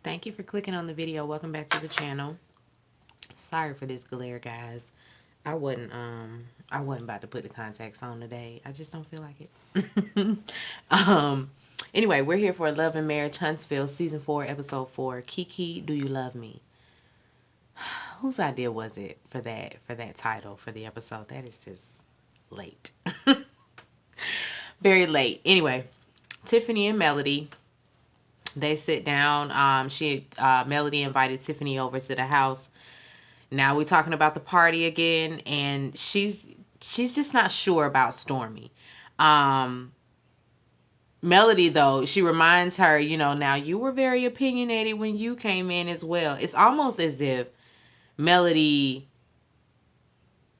Thank you for clicking on the video. Welcome back to the channel. Sorry for this glare, guys. I wasn't about to put the contacts on today. I just don't feel like it. Anyway, we're here for Love and Marriage Huntsville season 4 episode 4. KeKe, do you love me? Whose idea was it for that title for the episode? That is just late. Very late. Anyway, Tiffany and Melody, they sit down. Melody invited Tiffany over to the house. Now we're talking about the party again, and she's just not sure about Stormy. Melody, though, she reminds her, now you were very opinionated when you came in as well. It's almost as if Melody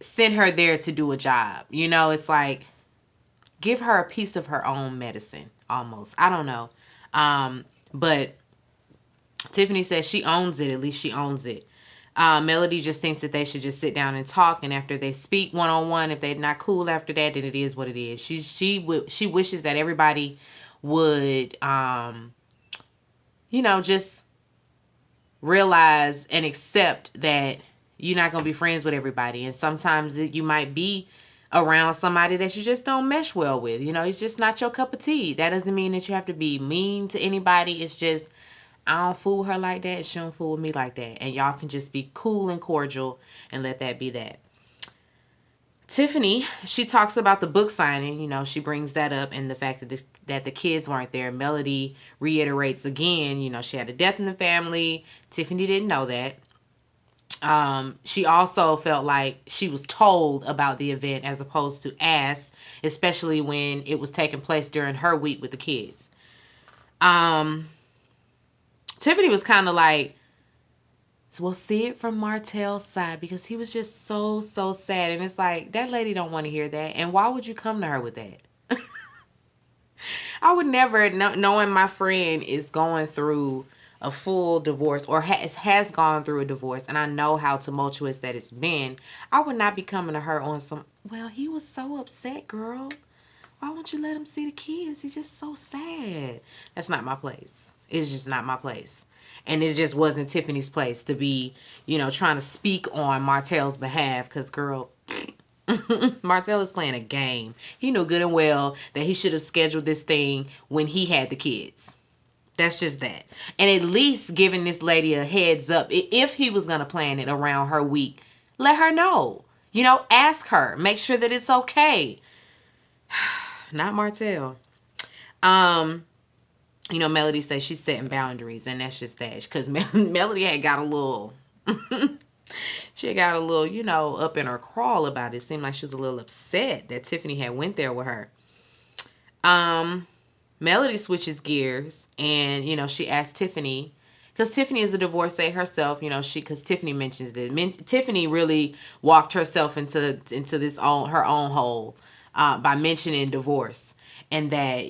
sent her there to do a job. It's like, give her a piece of her own medicine, almost. I don't know. But Tiffany says she owns it. At least she owns it. Melody just thinks that they should just sit down and talk. And after they speak one-on-one, if they're not cool after that, then it is what it is. She wishes that everybody would, just realize and accept that you're not going to be friends with everybody. And sometimes you might be around somebody that you just don't mesh well with. It's just not your cup of tea. That doesn't mean that you have to be mean to anybody. It's just, I don't fool with her like that, and she don't fool with me like that. And y'all can just be cool and cordial and let that be that. Tiffany, she talks about the book signing. She brings that up, and the fact that the kids weren't there. Melody reiterates again, she had a death in the family. Tiffany didn't know that. She also felt like she was told about the event as opposed to asked, especially when it was taking place during her week with the kids. Tiffany was kind of like, we'll see it from Martell's side, because he was just so sad. And it's like, that lady don't want to hear that. And why would you come to her with that? I would never, knowing my friend is going through a full divorce or has gone through a divorce, and I know how tumultuous that it's been, I would not be coming to her on some, well, he was so upset, girl. Why won't you let him see the kids? He's just so sad. That's not my place. It's just not my place. And it just wasn't Tiffany's place to be, trying to speak on Martell's behalf, because, girl, Martell is playing a game. He knew good and well that he should have scheduled this thing when he had the kids. That's just that. And at least giving this lady a heads up. If he was going to plan it around her week, let her know. Ask her. Make sure that it's okay. Not Martell. Melody says she's setting boundaries, and that's just that. Because Melody had got a little... she had got a little, up in her crawl about it. It seemed like she was a little upset that Tiffany had went there with her. Melody switches gears, and, she asked Tiffany, because Tiffany is a divorcee herself, because Tiffany mentions that. Tiffany really walked herself into this her own hole by mentioning divorce. And that,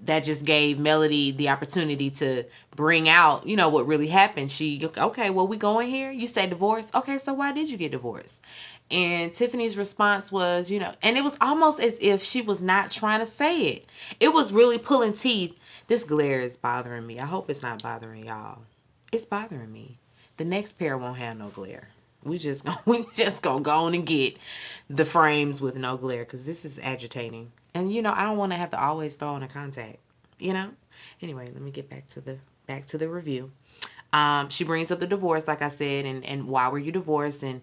that just gave Melody the opportunity to bring out, what really happened. Okay, well, we going here? You say divorce? Okay, so why did you get divorced? And Tiffany's response was, and it was almost as if she was not trying to say it. It was really pulling teeth. This glare is bothering me. I hope it's not bothering y'all. It's bothering me. The next pair won't have no glare. We just gonna go on and get the frames with no glare, because this is agitating. And I don't want to have to always throw on a contact. Anyway, let me get back to the review. She brings up the divorce, like I said, and why were you divorced? And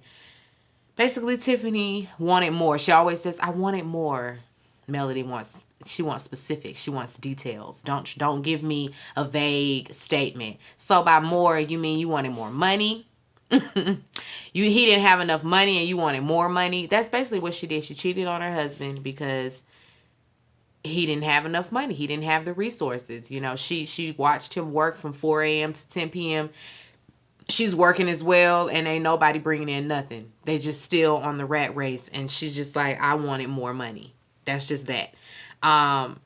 basically, Tiffany wanted more. She always says, "I wanted more." Melody wants specifics. She wants details. Don't give me a vague statement. So by more, you mean you wanted more money? He didn't have enough money and you wanted more money. That's basically what she did. She cheated on her husband because he didn't have enough money. He didn't have the resources. She watched him work from 4 a.m. to 10 p.m. She's working as well, and ain't nobody bringing in nothing. They just still on the rat race, and she's just like, I wanted more money. That's just that. And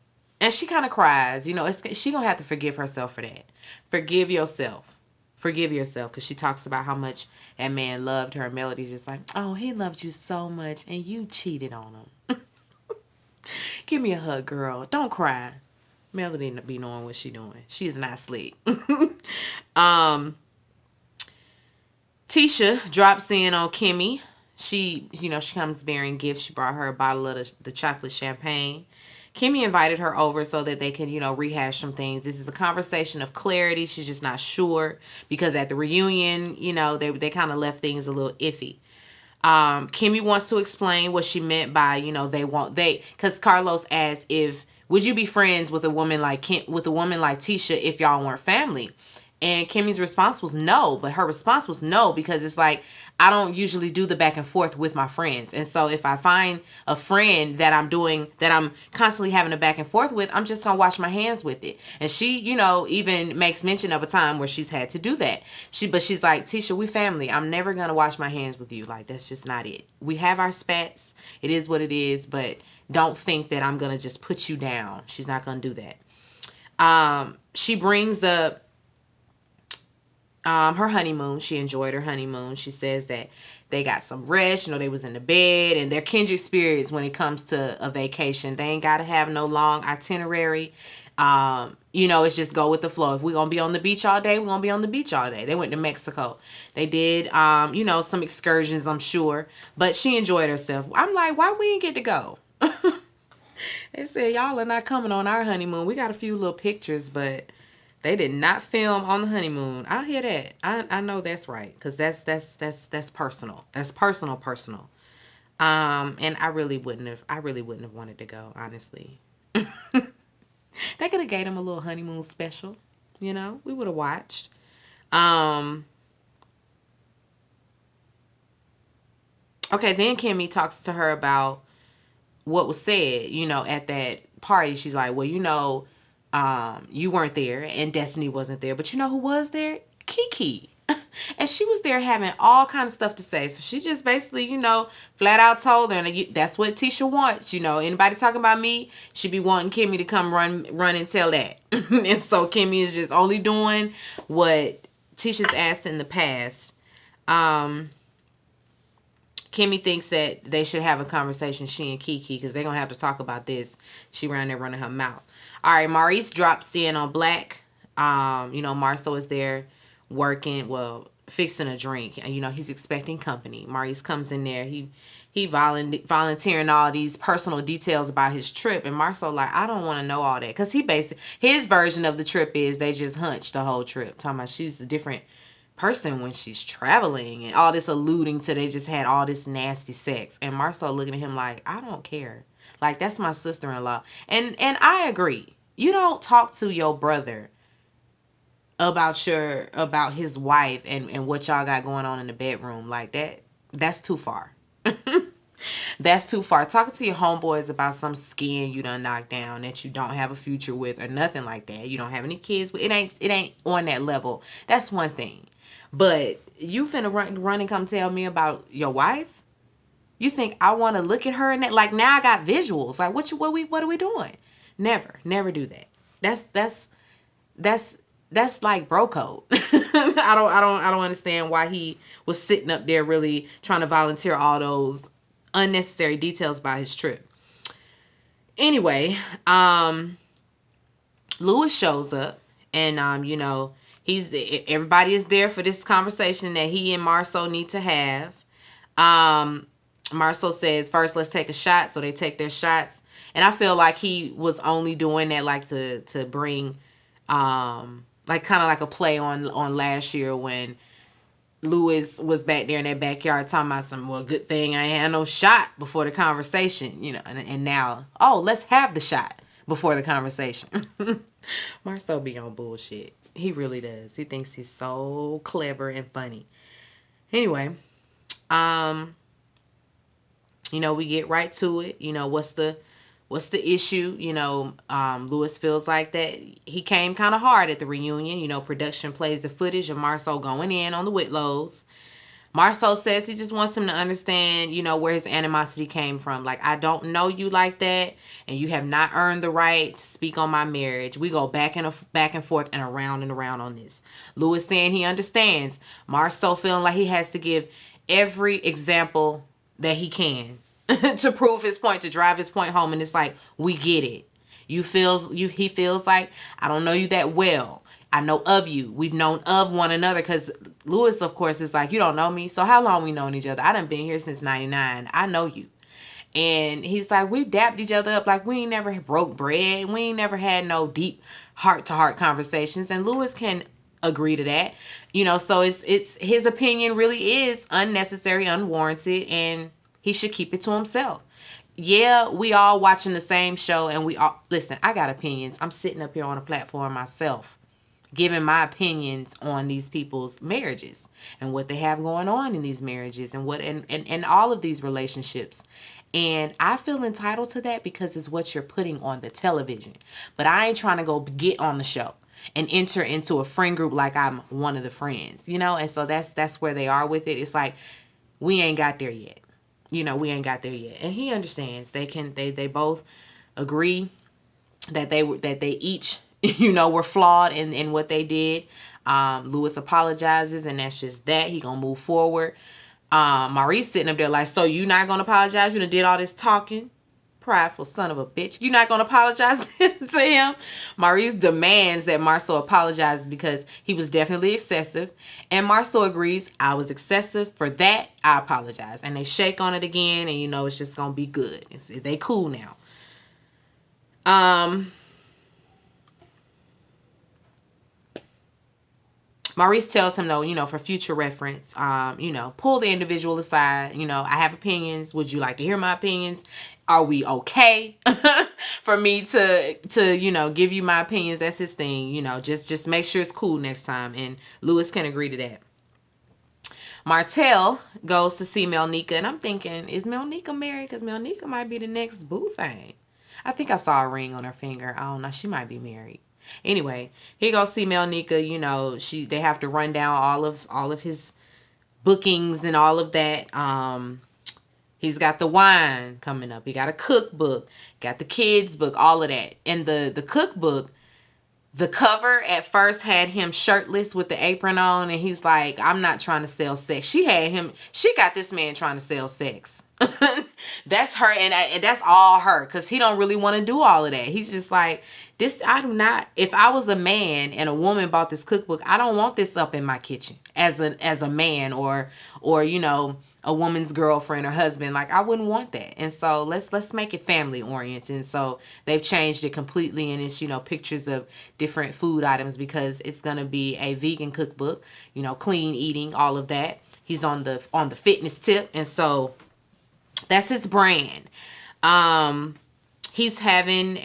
she kind of cries. She gonna have to forgive herself for that. Forgive yourself. Forgive yourself, because she talks about how much that man loved her. Melody's just like, oh, he loved you so much, and you cheated on him. Give me a hug, girl. Don't cry. Melody be knowing what she doing. She is not asleep. Um, Tisha drops in on Kimmy. She comes bearing gifts. She brought her a bottle of the chocolate champagne. Kimmy invited her over so that they can, rehash some things. This is a conversation of clarity. She's just not sure because at the reunion, they kind of left things a little iffy. Kimmy wants to explain what she meant by, because Carlos asked if, would you be friends with a woman like Tisha if y'all weren't family? And Kimmy's response was no, but her response was no because it's like, I don't usually do the back and forth with my friends. And so if I find a friend that I'm constantly having a back and forth with, I'm just going to wash my hands with it. And she, even makes mention of a time where she's had to do that. But she's like, Tisha, we family. I'm never going to wash my hands with you. Like, that's just not it. We have our spats. It is what it is, but don't think that I'm going to just put you down. She's not going to do that. She brings up her honeymoon. She enjoyed her honeymoon. She says that they got some rest. They was in the bed, and they're kindred spirits when it comes to a vacation. They ain't got to have no long itinerary. It's just go with the flow. If we're going to be on the beach all day, we're going to be on the beach all day. They went to Mexico. They did, some excursions, I'm sure, but she enjoyed herself. I'm like, why we ain't get to go? They said, y'all are not coming on our honeymoon. We got a few little pictures, but they did not film on the honeymoon. I hear that. I know that's right. Because that's personal. That's personal. And I really wouldn't have wanted to go, honestly. They could have gave him a little honeymoon special. We would have watched. Okay, then Kimmy talks to her about what was said, at that party. She's like, well, you weren't there and Destiny wasn't there, but you know who was there? KeKe. And she was there having all kind of stuff to say. So she just basically, flat out told her, and that's what Tisha wants. Anybody talking about me, she be wanting Kimmy to come run and tell that. And so Kimmy is just only doing what Tisha's asked in the past. Kimmy thinks that they should have a conversation, she and KeKe, because they're going to have to talk about this. She ran there running her mouth. All right, Maurice drops in on Black. Marceau is there working, fixing a drink. He's expecting company. Maurice comes in there. He volunteering all these personal details about his trip. And Marceau like, I don't want to know all that. Because his version of the trip is they just hunched the whole trip. Talking about she's a different person when she's traveling. And all this alluding to they just had all this nasty sex. And Marceau looking at him like, I don't care. Like, that's my sister-in-law. And I agree. You don't talk to your brother about his wife and what y'all got going on in the bedroom like that. That's too far. That's too far. Talking to your homeboys about some skin you done knocked down that you don't have a future with or nothing like that. You don't have any kids with. It ain't on that level. That's one thing. But you finna run and come tell me about your wife? You think I want to look at her and that? Like, now I got visuals. Like, what are we doing? Never do that. That's like bro code. I don't understand why he was sitting up there really trying to volunteer all those unnecessary details about his trip. Anyway, Louis shows up and everybody is there for this conversation that he and Marceau need to have. Marceau says, first, let's take a shot. So they take their shots. And I feel like he was only doing that like to bring, like kind of like a play on last year when Louis was back there in that backyard talking about good thing I ain't had no shot before the conversation, and now, let's have the shot before the conversation. Marceau be on bullshit. He really does. He thinks he's so clever and funny. Anyway, we get right to it. What's the issue? Louis feels like that he came kind of hard at the reunion. Production plays the footage of Marceau going in on the Whitlows. Marceau says he just wants him to understand, where his animosity came from. Like, I don't know you like that, and you have not earned the right to speak on my marriage. We go back and forth and around on this. Louis saying he understands. Marceau feeling like he has to give every example that he can to prove his point, to drive his point home. And it's like, we get it. He feels like, I don't know you that well. I know of you. We've known of one another, because Lewis, of course, is like, you don't know me. So how long we known each other? I done been here since 99. I know you. And he's like, we dapped each other up like we ain't never broke bread. We ain't never had no deep heart-to-heart conversations. And Lewis can agree to that. So it's his opinion really is unnecessary, unwarranted, and he should keep it to himself. Yeah, we all watching the same show, and we all, listen, I got opinions. I'm sitting up here on a platform myself, giving my opinions on these people's marriages and what they have going on in these marriages and what and all of these relationships. And I feel entitled to that because it's what you're putting on the television. But I ain't trying to go get on the show and enter into a friend group like I'm one of the friends, And so that's where they are with it. It's like, we ain't got there yet. We ain't got there yet. And he understands. They both agree that they each, were flawed in what they did. Lewis apologizes, and that's just that. He gonna move forward. Maurice sitting up there like, so you not gonna apologize? You done did all this talking? Prideful son of a bitch. You not gonna apologize to him? Maurice demands that Marceau apologizes because he was definitely excessive. And Marceau agrees, I was excessive. For that, I apologize. And they shake on it again, and it's just gonna be good. They cool now. Maurice tells him, though, for future reference, pull the individual aside. I have opinions. Would you like to hear my opinions? Are we okay for me to give you my opinions? That's his thing. Just make sure it's cool next time. And Lewis can agree to that. Martell goes to see Melnika, and I'm thinking, is Melnika married? Because Melnika might be the next boo thing. I think I saw a ring on her finger. I don't know. She might be married. Anyway, he goes see Melnika. They have to run down all of his bookings and all of that. He's got the wine coming up. He got a cookbook, got the kids book, all of that. And the cookbook, the cover at first had him shirtless with the apron on, and he's like, I'm not trying to sell sex. She got this man trying to sell sex. That's her, and that's all her, because he don't really want to do all of that. He's just like, I do not, if I was a man and a woman bought this cookbook, I don't want this up in my kitchen as a man or a woman's girlfriend or husband. Like, I wouldn't want that. And so let's make it family oriented. And so they've changed it completely, and it's pictures of different food items because it's gonna be a vegan cookbook, clean eating, all of that. He's on the fitness tip, and so that's his brand. He's having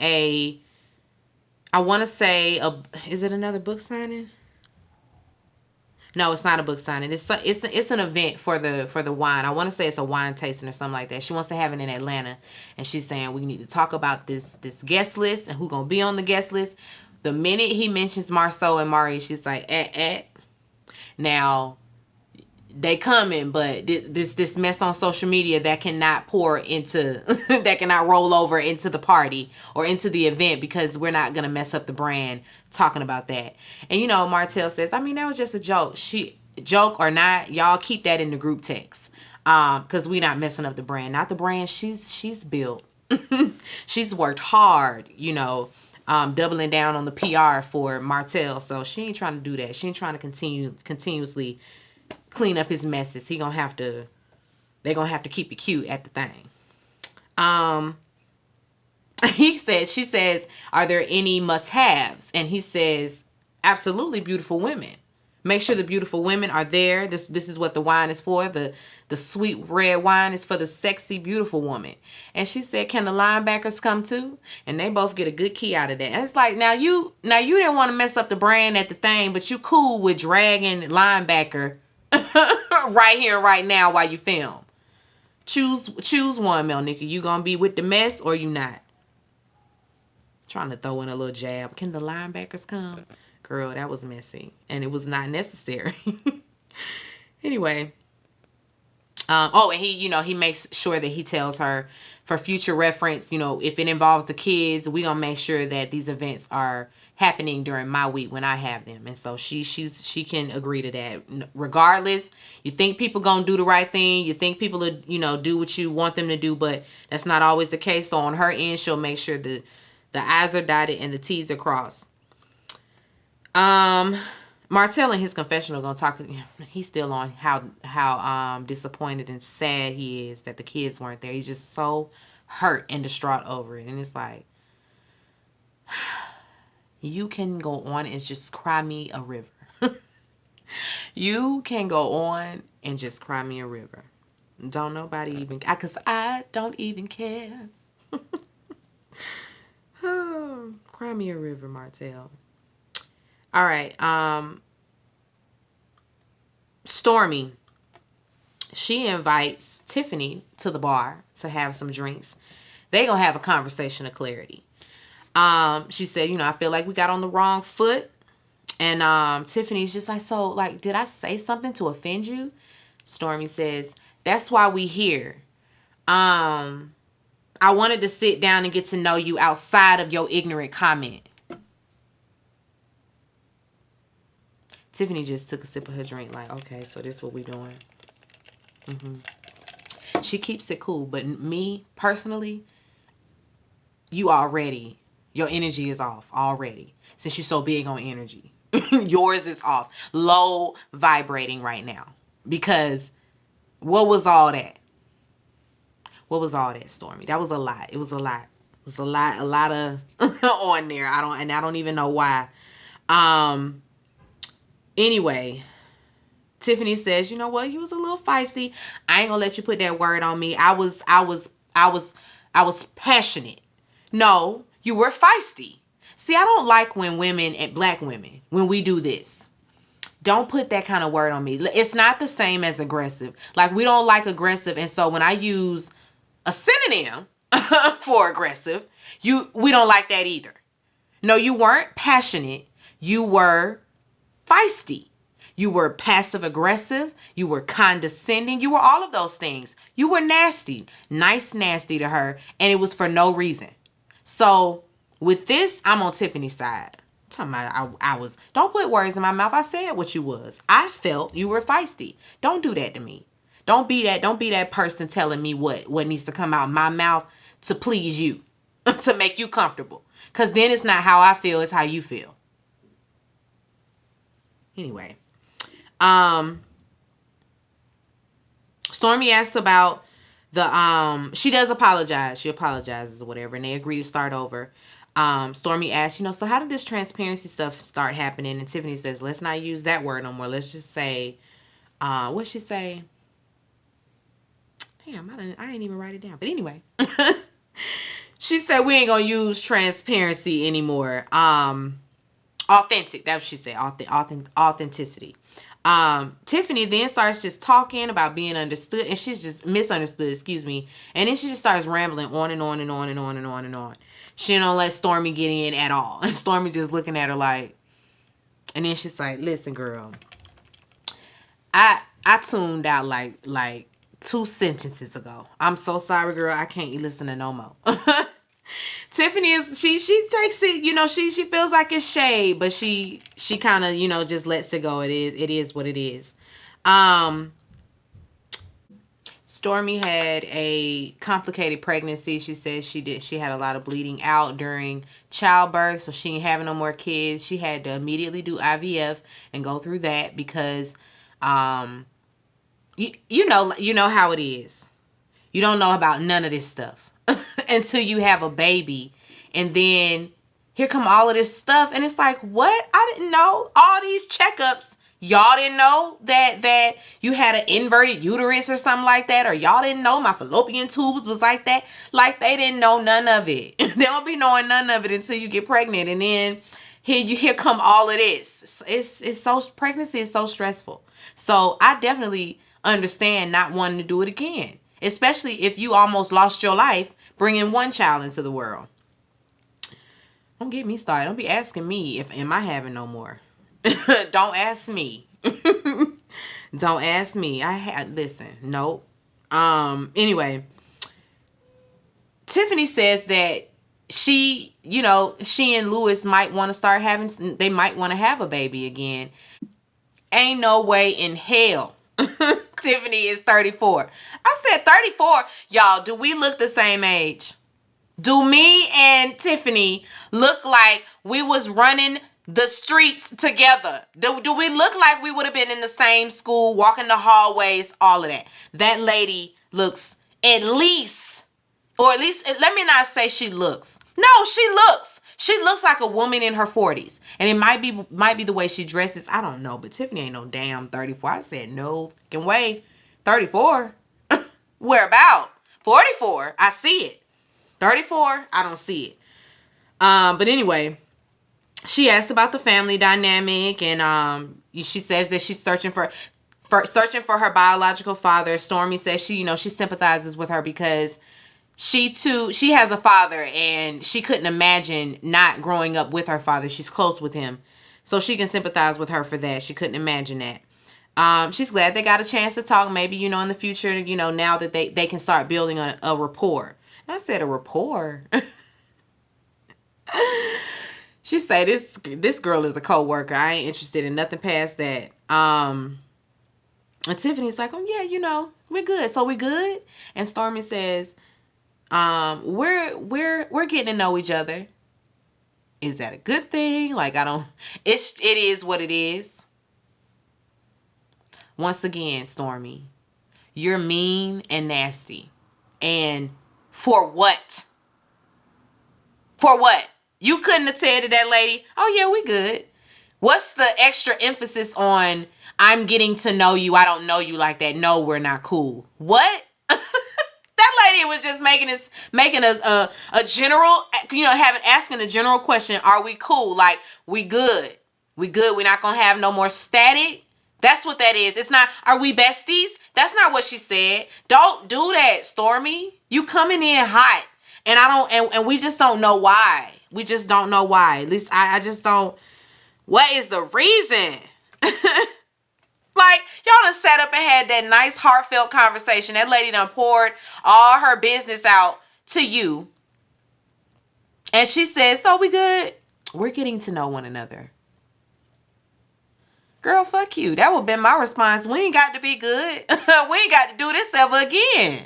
I want to say, is it another book signing? No, it's not a book signing. It's an event for the wine. I want to say it's a wine tasting or something like that. She wants to have it in Atlanta, and she's saying we need to talk about this guest list and who's gonna be on the guest list. The minute he mentions Marceau and Mari, she's like, Now, they coming, but this mess on social media that cannot that cannot roll over into the party or into the event, because we're not gonna mess up the brand talking about that. And Martell says, I mean, that was just a joke. Joke or not, y'all keep that in the group text, because we not messing up the brand. Not the brand she's built. She's worked hard, doubling down on the PR for Martell. So she ain't trying to do that. She ain't trying to continuously clean up his messes. They're gonna have to keep it cute at the thing. She says, are there any must-haves? And he says, absolutely, beautiful women. Make sure the beautiful women are there. This is what the wine is for. The sweet red wine is for the sexy, beautiful woman. And she said, can the linebackers come too? And they both get a good key out of that. And it's like, now you didn't want to mess up the brand at the thing, but you cool with dragging linebacker right here, right now, while you film. Choose one, Melnika. You gonna be with the mess or you not? Trying to throw in a little jab. Can the linebackers come? Girl, that was messy, and it was not necessary. Anyway, and he makes sure that he tells her for future reference, if it involves the kids, we gonna make sure that these events are happening during my week when I have them. And so she can agree to that. Regardless, you think people gonna do the right thing, you think people will, do what you want them to do, but that's not always the case. So on her end, she'll make sure the I's are dotted and the T's are crossed. Um, Martell in his confessional gonna talk. He's still on how disappointed and sad he is that the kids weren't there. He's just so hurt and distraught over it, and it's like, you can go on and just cry me a river. You can go on and just cry me a river. Don't nobody even, because I don't even care. Oh, cry me a river, Martell. All right. Stormy. She invites Tiffany to the bar to have some drinks. They gonna have a conversation of clarity. She said, I feel like we got on the wrong foot. And Tiffany's just like, so, like, did I say something to offend you? Stormy says, that's why we here. I wanted to sit down and get to know you outside of your ignorant comment. Tiffany just took a sip of her drink like, okay, so this is what we doing. She keeps it cool, but me, personally, your energy is off already. Since you're so big on energy. Yours is off. Low vibrating right now. Because what was all that? What was all that, Stormy? That was a lot. It was a lot. It was a lot of on there. I don't even know why. Anyway, Tiffany says, you know what? You was a little feisty. I ain't gonna let you put that word on me. I was passionate. No, you were feisty. See, I don't like when women and black women, when we do this. Don't put that kind of word on me. It's not the same as aggressive. Like, we don't like aggressive. And so when I use a synonym for aggressive, we don't like that either. No, you weren't passionate. You were feisty. You were passive aggressive. You were condescending. You were all of those things. You were nasty. Nice nasty to her. And it was for no reason. So with this, I'm on Tiffany's side. Talking about I was, don't put words in my mouth. I said what you was. I felt you were feisty. Don't do that to me. Don't be that person telling me what needs to come out of my mouth to please you, to make you comfortable. Because then it's not how I feel, it's how you feel. Anyway. Stormy asks about she does apologize. She apologizes or whatever, and they agree to start over. Stormy asks, so how did this transparency stuff start happening? And Tiffany says, let's not use that word no more. Let's just say, what'd she say? Damn, I didn't even write it down. But anyway, she said we ain't gonna use transparency anymore. Authentic. That's what she said. Authenticity. Tiffany then starts just talking about being understood, and she's just misunderstood, excuse me. And then she just starts rambling on and on and on and on and on and on. She don't let Stormy get in at all. And Stormy just looking at her like, and then she's like, listen, girl, I tuned out like 2 sentences ago. I'm so sorry, girl. I can't listen to no more. Tiffany is, she takes it, she feels like it's shade, but she kind of, just lets it go. It is what it is. Stormy had a complicated pregnancy. She said she had a lot of bleeding out during childbirth, so she ain't having no more kids. She had to immediately do IVF and go through that because you know how it is. You don't know about none of this stuff until you have a baby, and then here come all of this stuff, and it's like, what? I didn't know all these checkups. Y'all didn't know that you had an inverted uterus or something like that, or y'all didn't know my fallopian tubes was like that. Like, they didn't know none of it. They don't be knowing none of it until you get pregnant, and then here come all of this. It's so, pregnancy is so stressful. So I definitely understand not wanting to do it again, especially if you almost lost your life bringing one child into the world. Don't get me started. Don't be asking me am I having no more. Don't ask me. Don't ask me. Listen, nope. Anyway, Tiffany says that she and Lewis might want to start they might want to have a baby again. Ain't no way in hell. Tiffany is 34. I said 34. Y'all, do we look the same age? Do me and Tiffany look like we was running the streets together. Do we look like we would have been in the same school, walking the hallways, all of that? That lady looks at least, or at least, let me not say she looks. No, she looks. She looks like a woman in her 40s. And it might be the way she dresses. I don't know. But Tiffany ain't no damn 34. I said no fucking way. 34? Where about? 44? I see it. 34? I don't see it. But anyway, she asked about the family dynamic, and she says that she's searching for her biological father. Stormy says she sympathizes with her because she has a father, and she couldn't imagine not growing up with her father. She's close with him, so she can sympathize with her for that. She couldn't imagine that. She's glad they got a chance to talk. Maybe, in the future, now that they can start building a rapport. And I said a rapport. She say this girl is a co-worker. I ain't interested in nothing past that. And Tiffany's like, oh yeah, we're good. So we good? And Stormy says, we're getting to know each other. Is that a good thing? Like, it is what it is. Once again, Stormy, you're mean and nasty. And for what? For what? You couldn't have said to that lady, oh yeah, we good. What's the extra emphasis on, I'm getting to know you, I don't know you like that, no, we're not cool? What? That lady was just making us a general, asking a general question, are we cool? Like, we good. We good. We're not going to have no more static. That's what that is. It's not, are we besties? That's not what she said. Don't do that, Stormy. You coming in hot. And we just don't know why. We just don't know why. At least I just don't. What is the reason? Like, y'all done sat up and had that nice heartfelt conversation. That lady done poured all her business out to you. And she says, so we good? We're getting to know one another. Girl, fuck you. That would have been my response. We ain't got to be good. We ain't got to do this ever again.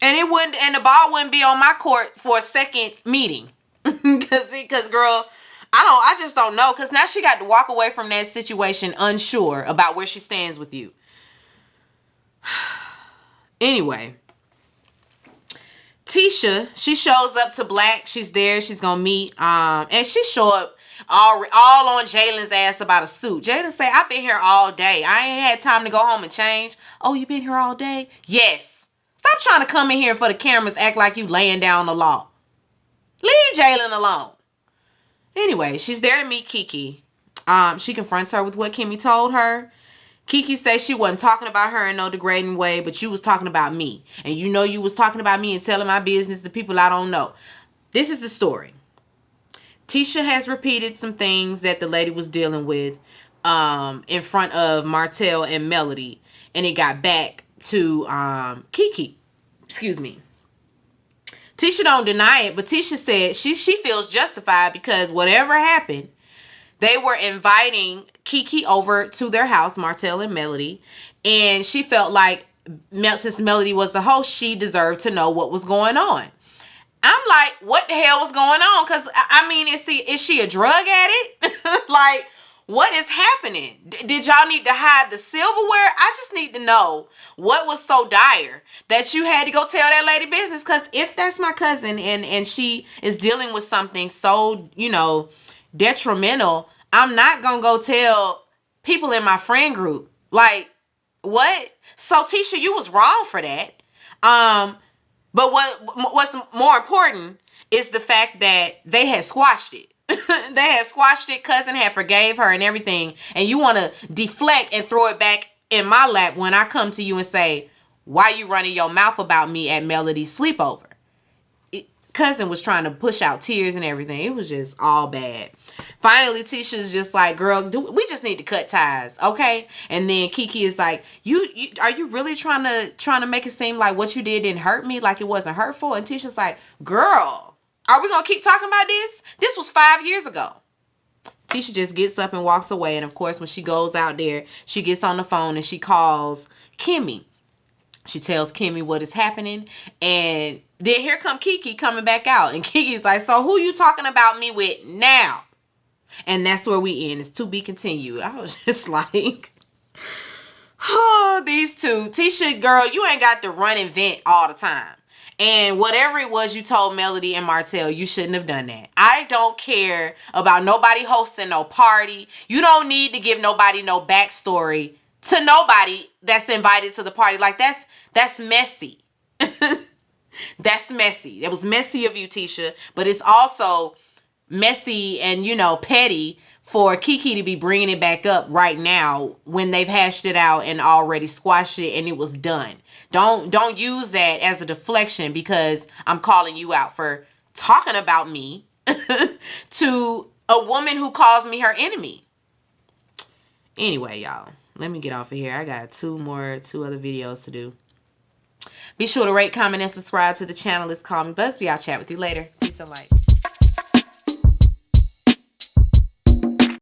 And the ball wouldn't be on my court for a second meeting. Cause girl, I just don't know. Cause now she got to walk away from that situation unsure about where she stands with you. Anyway, Tisha, she shows up to Black. She's there. She's gonna meet. And she show up all on Jalen's ass about a suit. Jalen say, I've been here all day. I ain't had time to go home and change. Oh, you been here all day? Yes. Stop trying to come in here for the cameras, act like you laying down the law. Leave Jalen alone. Anyway, she's there to meet KeKe. She confronts her with what Kimmy told her. KeKe says she wasn't talking about her in no degrading way, but you was talking about me. And you was talking about me and telling my business to people I don't know. This is the story. Tisha has repeated some things that the lady was dealing with in front of Martell and Melody. And it got back to KeKe. Excuse me. Tisha don't deny it, but Tisha said she feels justified because whatever happened, they were inviting KeKe over to their house, Martell and Melody, and she felt like since Melody was the host, she deserved to know what was going on. I'm like, what the hell was going on? Because, I mean, is she a drug addict? Like, what is happening? Did y'all need to hide the silverware? I just need to know what was so dire that you had to go tell that lady business. Because if that's my cousin and she is dealing with something so, detrimental, I'm not going to go tell people in my friend group. Like, what? So, Tisha, you was wrong for that. But what's more important is the fact that they had squashed it. They had squashed it. Cousin had forgave her and everything. And you want to deflect and throw it back in my lap when I come to you and say, why you running your mouth about me at Melody's sleepover? Cousin was trying to push out tears and everything. It was just all bad. Finally, Tisha's just like, girl, we just need to cut ties, okay? And then KeKe is like, you are you really trying to make it seem like what you did didn't hurt me, like it wasn't hurtful? And Tisha's like, girl, are we gonna keep talking about this? This was 5 years ago. Tisha just gets up and walks away. And of course, when she goes out there, she gets on the phone and she calls Kimmy. She tells Kimmy what is happening. And then here come KeKe coming back out. And KeKe's like, so who you talking about me with now? And that's where we end. It's to be continued. I was just like, oh, these two. Tisha, girl, you ain't got to run and vent all the time. And whatever it was you told Melody and Martell, you shouldn't have done that. I don't care about nobody hosting no party. You don't need to give nobody no backstory to nobody that's invited to the party. Like, that's messy. That's messy. It was messy of you, Tisha, but it's also messy and, petty for KeKe to be bringing it back up right now when they've hashed it out and already squashed it and it was done. Don't use that as a deflection because I'm calling you out for talking about me to a woman who calls me her enemy. Anyway, y'all, let me get off of here. I got two other videos to do. Be sure to rate, comment, and subscribe to the channel. It's Call Me Busby. I'll chat with you later. Peace and light.